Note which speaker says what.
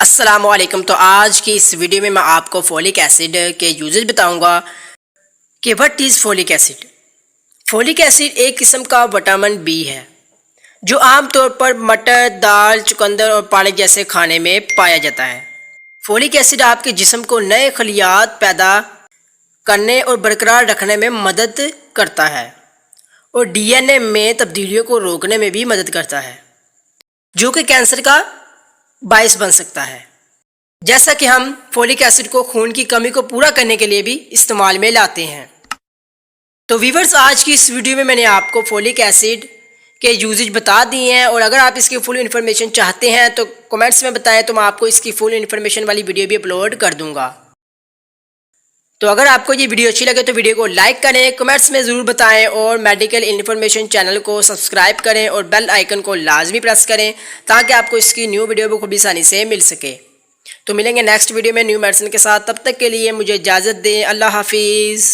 Speaker 1: अस्सलामुअलैकुम। तो आज की इस वीडियो में मैं आपको फोलिक एसिड के यूजेज बताऊंगा कि what is folic acid. Folic acid एक किस्म का विटामिन बी है जो आमतौर पर मटर, दाल, चुकंदर और पानी जैसे खाने में पाया जाता है। फोलिक एसिड आपके जिस्म को नए खलियात पैदा करने और बरकरार रखने में मदद करता है और डीएनए में तब्दीलियों को रोकने में भी मदद करता है, जो कि कैंसर का बायस बन सकता है। जैसा कि हम फोलिक एसिड को खून की कमी को पूरा करने के लिए भी इस्तेमाल में लाते हैं। तो व्यूअर्स, आज की इस वीडियो में मैंने आपको फोलिक एसिड के यूजेज बता दिए हैं और अगर आप इसकी फुल इन्फॉर्मेशन चाहते हैं तो कमेंट्स में बताएं, तो मैं आपको इसकी फुल इन्फॉर्मेशन वाली वीडियो भी अपलोड कर दूंगा। तो अगर आपको ये वीडियो अच्छी लगे तो वीडियो को लाइक करें, कमेंट्स में ज़रूर बताएं और मेडिकल इन्फॉर्मेशन चैनल को सब्सक्राइब करें और बेल आइकन को लाजमी प्रेस करें ताकि आपको इसकी न्यू वीडियो बखूबी आसानी से मिल सके। तो मिलेंगे नेक्स्ट वीडियो में न्यू मेडिसिन के साथ। तब तक के लिए मुझे इजाज़त दें। अल्लाह हाफिज़।